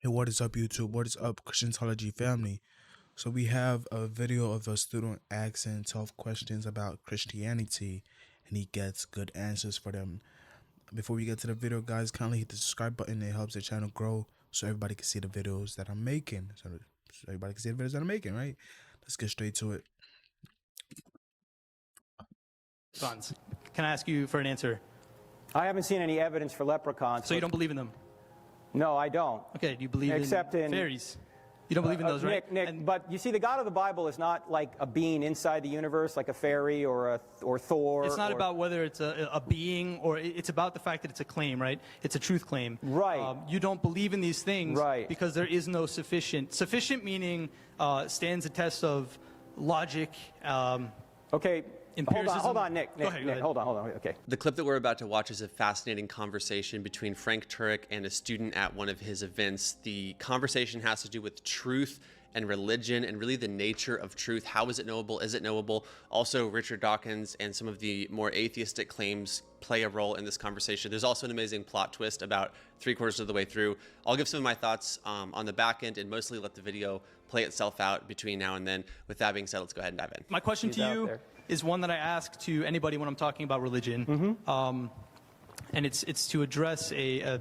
Hey, what is up, YouTube? What is up, Christianology family? So we have a video of a student asking tough questions about Christianity, and he gets good answers for them. Before we get to the video, guys, kindly hit the subscribe button. It helps the channel grow so everybody can see the videos that I'm making. So everybody can see the videos that I'm making, right? Let's get straight to it. Can I ask you for an answer? I haven't seen any evidence for leprechauns. So you don't believe in them? No, I don't. Okay, do you believe Except in fairies? You don't believe in those, right? Nick, but you see, the God of the Bible is not like a being inside the universe, like a fairy or Thor. It's not about whether it's a being, or it's about the fact that it's a claim, right? It's a truth claim. Right. You don't believe in these things right. because there is no sufficient. Sufficient meaning stands a test of logic. Okay. Empiricism. Hold on, Nick. Go ahead. Hold on. Okay. The clip that we're about to watch is a fascinating conversation between Frank Turek and a student at one of his events. The conversation has to do with truth and religion and really the nature of truth. How is it knowable? Is it knowable? Also, Richard Dawkins and some of the more atheistic claims play a role in this conversation. There's also an amazing plot twist about 3/4 of the way through. I'll give some of my thoughts on the back end and mostly let the video play itself out between now and then. With that being said, let's go ahead and dive in. My question to you is one that I ask to anybody when I'm talking about religion. Mm-hmm. And it's to address a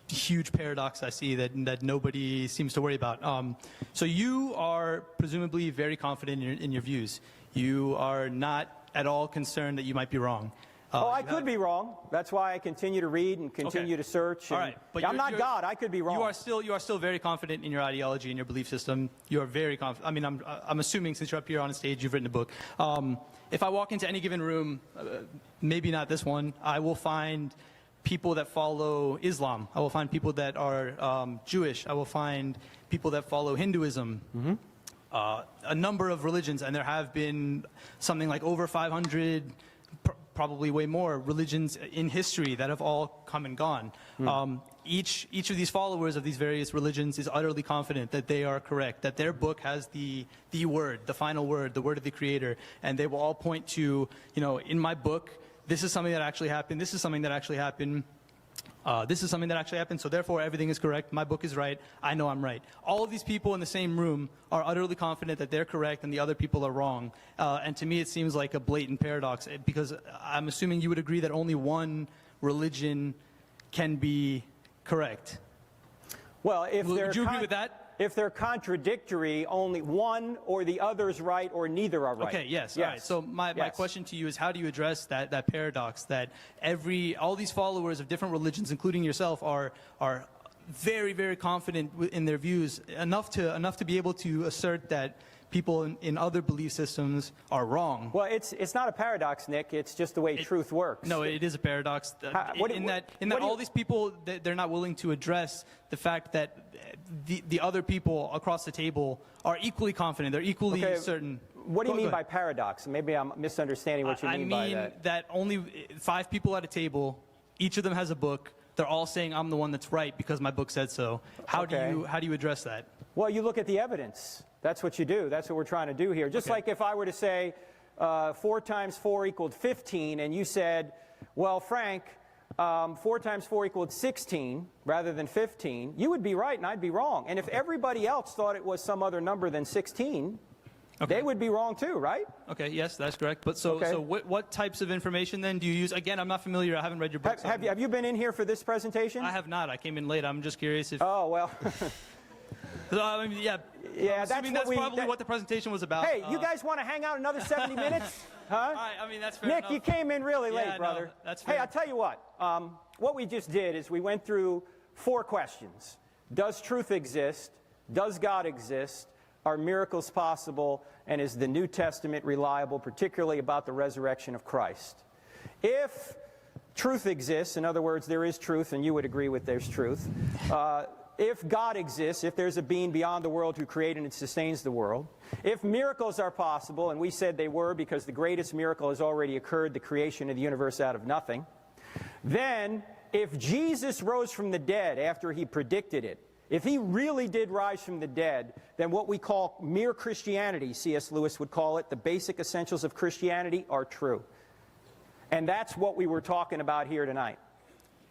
huge paradox I see that nobody seems to worry about. So you are presumably very confident in your views. You are not at all concerned that you might be wrong. I could be wrong. That's why I continue to read and continue to search. All right, but I'm not God. I could be wrong. You are still very confident in your ideology and your belief system. You are very confident. I mean, I'm assuming since you're up here on stage, you've written a book. If I walk into any given room, maybe not this one, I will find people that follow Islam. I will find people that are Jewish. I will find people that follow Hinduism. Mm-hmm. A number of religions, and there have been something like over 500. Probably way more religions in history that have all come and gone. Each of these followers of these various religions is utterly confident that they are correct, that their book has the word, the final word, the word of the Creator, and they will all point to, in my book, this is something that actually happened, this is something that actually happened, this is something that actually happened, so therefore everything is correct, my book is right, I know I'm right. All of these people in the same room are utterly confident that they're correct and the other people are wrong. And to me it seems like a blatant paradox, because I'm assuming you would agree that only one religion can be correct. Well, would you agree with that? If they're contradictory, only one or the other is right or neither are right. Okay, yes. All right. So my question to you is, how do you address that paradox that all these followers of different religions, including yourself, are very, very confident in their views, enough to be able to assert that people in other belief systems are wrong? Well, it's not a paradox, Nick. It's just the way truth works. No, it is a paradox. In that all these people, they're not willing to address the fact that the other people across the table are equally confident. They're equally certain. What do you mean by paradox? Maybe I'm misunderstanding what you mean by that. I mean that only 5 people at a table, each of them has a book. They're all saying I'm the one that's right because my book said so. How do you address that? Well, you look at the evidence. That's what you do. That's what we're trying to do here. Just like if I were to say 4 times 4 equaled 15, and you said, well, Frank, 4 times 4 equaled 16 rather than 15, you would be right and I'd be wrong. And if everybody else thought it was some other number than 16, they would be wrong too, right? Okay, yes, that's correct. But so what types of information then do you use? Again, I'm not familiar. I haven't read your book. Have you been in here for this presentation? I have not. I came in late. I'm just curious if... Oh, well... I mean, yeah, that's probably what the presentation was about. Hey, you guys want to hang out another 70 minutes? Huh? All right, I mean, that's fair Nick, enough. you came in really late, brother. No, that's fair. Hey, I'll tell you what we just did is we went through 4 questions. Does truth exist? Does God exist? Are miracles possible? And is the New Testament reliable, particularly about the resurrection of Christ? If truth exists, in other words, there is truth, and you would agree with there's truth, if God exists, if there's a being beyond the world who created and sustains the world, if miracles are possible, and we said they were because the greatest miracle has already occurred, the creation of the universe out of nothing, then if Jesus rose from the dead after he predicted it, if he really did rise from the dead, then what we call mere Christianity, C.S. Lewis would call it, the basic essentials of Christianity, are true. And that's what we were talking about here tonight.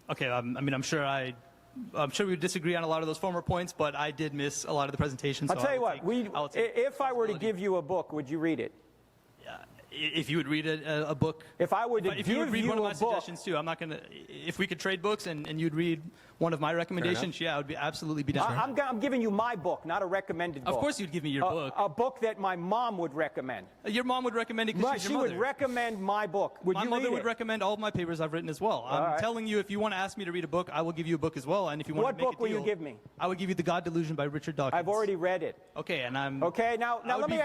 Okay, I mean, I'm sure I I'm sure we would disagree on a lot of those former points, but I did miss a lot of the presentation. I'll tell you what, if I were to give you a book, would you read it? If you would read a book. If I were to if give you would read one of my a book, suggestions too, I'm not going to, if we could trade books and you'd read one of my recommendations, yeah, I would absolutely be down. I'm giving you my book, not a recommended book. Of course you'd give me your book. A book that my mom would recommend. Your mom would recommend it because she's your mother. She would recommend my book. Would my you mother read would it? recommend all of my papers I've written as well. I'm telling you, if you want to ask me to read a book, I will give you a book as well. And if you want What to make book a deal, will you give me? I would give you The God Delusion by Richard Dawkins. I've already read it. Okay, and I'm... Okay, now let me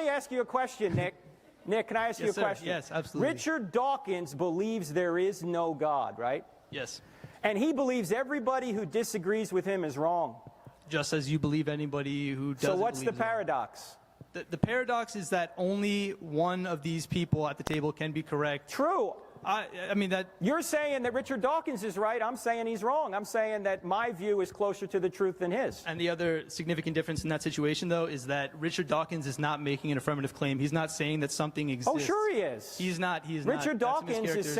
ask you a question, Nick. Nick, can I ask you a question? Yes, absolutely. Richard Dawkins believes there is no God, right? Yes. And he believes everybody who disagrees with him is wrong. Just as you believe anybody who doesn't. So what's the believe is wrong. paradox? The paradox is that only one of these people at the table can be correct. True. I mean that... You're saying that Richard Dawkins is right. I'm saying he's wrong. I'm saying that my view is closer to the truth than his. And the other significant difference in that situation, though, is that Richard Dawkins is not making an affirmative claim. He's not saying that something exists. Oh, sure he is. He's not. Richard Dawkins is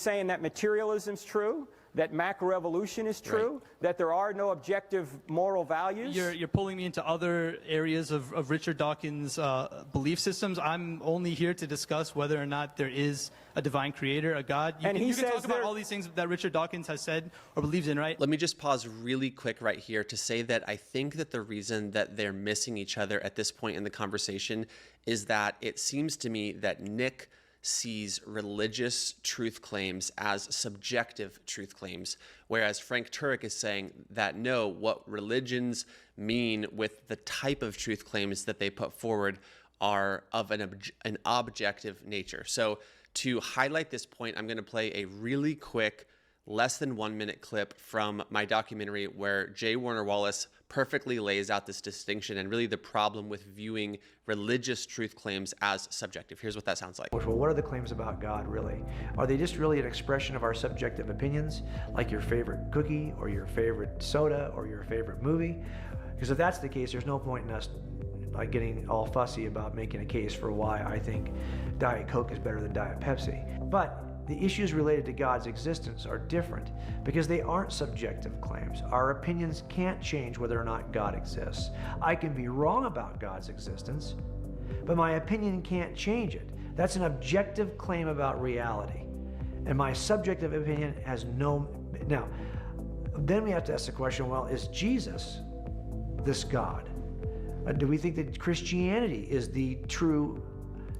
saying that materialism's true, that macroevolution is true, that there are no objective moral values. You're pulling me into other areas of Richard Dawkins' belief systems. I'm only here to discuss whether or not there is a divine creator, a God. You can talk about all these things that Richard Dawkins has said or believes in, right? Let me just pause really quick right here to say that I think that the reason that they're missing each other at this point in the conversation is that it seems to me that Nick sees religious truth claims as subjective truth claims, whereas Frank Turek is saying that no, what religions mean with the type of truth claims that they put forward are of an objective nature. So to highlight this point, I'm going to play a really quick, less than 1 minute clip from my documentary where J. Warner Wallace perfectly lays out this distinction and really the problem with viewing religious truth claims as subjective. Here's what that sounds like. Well, what are the claims about God really? Are they just really an expression of our subjective opinions, like your favorite cookie or your favorite soda or your favorite movie? Because if that's the case, there's no point in us like getting all fussy about making a case for why I think Diet Coke is better than Diet Pepsi. But the issues related to God's existence are different because they aren't subjective claims. Our opinions can't change whether or not God exists. I can be wrong about God's existence, but my opinion can't change it. That's an objective claim about reality. And my subjective opinion has no... Now, then we have to ask the question, well, is Jesus this God? Do we think that Christianity is the true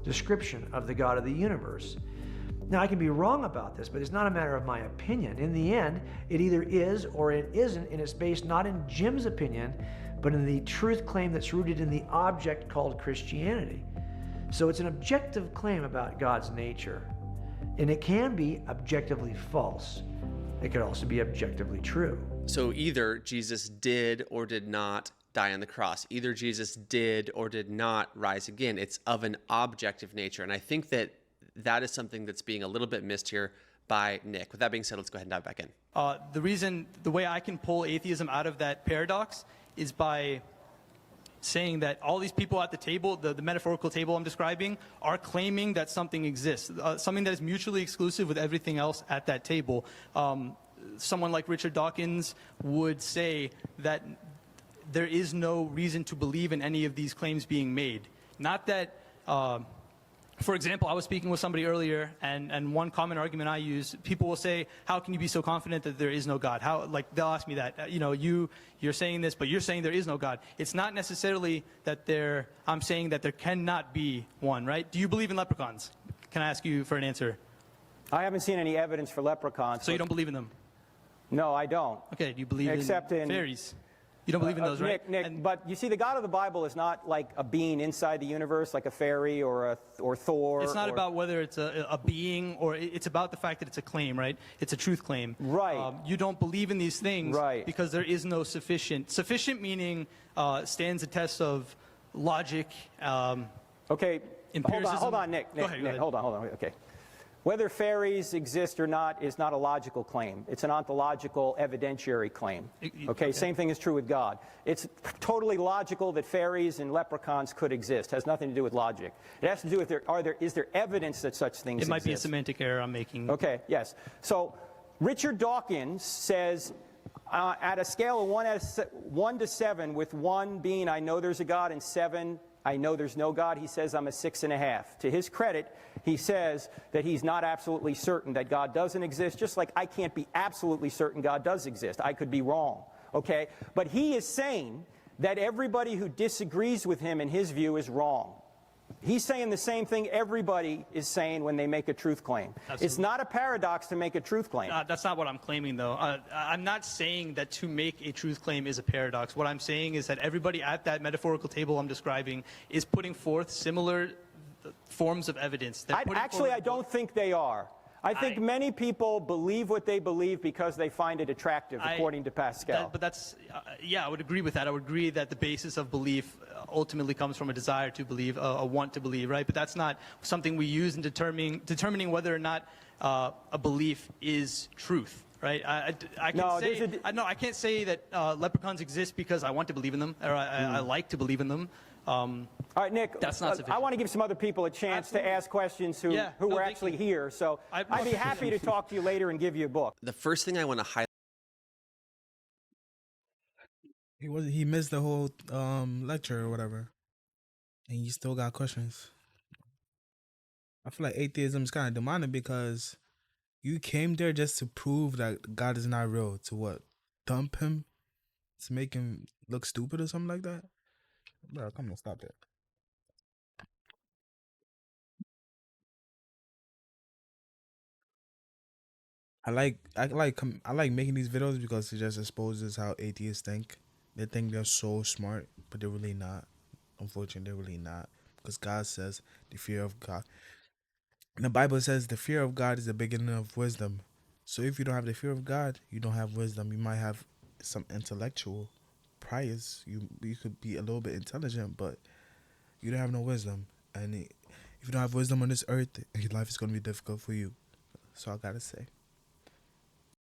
description of the God of the universe? Now, I can be wrong about this, but it's not a matter of my opinion. In the end, it either is or it isn't, and it's based not in Jim's opinion, but in the truth claim that's rooted in the object called Christianity. So it's an objective claim about God's nature, and it can be objectively false. It could also be objectively true. So either Jesus did or did not die on the cross. Either Jesus did or did not rise again. It's of an objective nature, and I think that is something that's being a little bit missed here by Nick. With that being said, let's go ahead and dive back in. The way I can pull atheism out of that paradox is by saying that all these people at the table, the metaphorical table I'm describing, are claiming that something exists, something that is mutually exclusive with everything else at that table. Someone like Richard Dawkins would say that there is no reason to believe in any of these claims being made. Not that... For example, I was speaking with somebody earlier, and one common argument I use, people will say, how can you be so confident that there is no God? They'll ask me that, you're saying this, but you're saying there is no God. It's not necessarily that I'm saying that there cannot be one, right? Do you believe in leprechauns? Can I ask you for an answer? I haven't seen any evidence for leprechauns. So you don't believe in them? No, I don't. Okay, do you believe in fairies? You don't believe in those, right? Nick, but you see, the God of the Bible is not like a being inside the universe, like a fairy or Thor. It's not about whether it's a being, or it's about the fact that it's a claim, right? It's a truth claim. Right. You don't believe in these things right. because there is no sufficient. Sufficient meaning stands the test of logic. Okay. Empiricism. Hold on, Nick. Go ahead. Hold on. Okay. Whether fairies exist or not is not a logical claim. It's an ontological evidentiary claim. Okay, same thing is true with God. It's totally logical that fairies and leprechauns could exist. It has nothing to do with logic. It has to do with is there evidence that such things exist? It might be a semantic error I'm making. Okay, yes. So Richard Dawkins says, At a scale of 1 to 7, with 1 being I know there's a God and 7 I know there's no God, he says I'm a 6.5. To his credit, he says that he's not absolutely certain that God doesn't exist, just like I can't be absolutely certain God does exist. I could be wrong, okay? But he is saying that everybody who disagrees with him in his view is wrong. He's saying the same thing everybody is saying when they make a truth claim. Absolutely. It's not a paradox to make a truth claim. That's not what I'm claiming, though. I'm not saying that to make a truth claim is a paradox. What I'm saying is that everybody at that metaphorical table I'm describing is putting forth similar forms of evidence. I don't think they are. I think many people believe what they believe because they find it attractive, according to Pascal. But that's, yeah, I would agree with that. I would agree that the basis of belief ultimately comes from a desire to believe, a want to believe, right? But that's not something we use in determining whether or not a belief is truth, right? I can't say that leprechauns exist because I want to believe in them or I like to believe in them. All right, Nick, that's not sufficient. I want to give some other people a chance to ask questions who were actually here. So I'd be happy to talk to you later and give you a book. The first thing I want to highlight. He missed the whole lecture or whatever, and you still got questions. I feel like atheism is kind of demonic because you came there just to prove that God is not real. To what? Dump him? To make him look stupid or something like that? Bro, come on, stop that. I like making these videos because it just exposes how atheists think. They think they're so smart, but they're really not. Unfortunately, they're really not. Because God says the fear of God. And the Bible says the fear of God is the beginning of wisdom. So if you don't have the fear of God, you don't have wisdom. You might have some intellectual priors. You could be a little bit intelligent, but you don't have no wisdom. And if you don't have wisdom on this earth, your life is going to be difficult for you. That's all I got to say.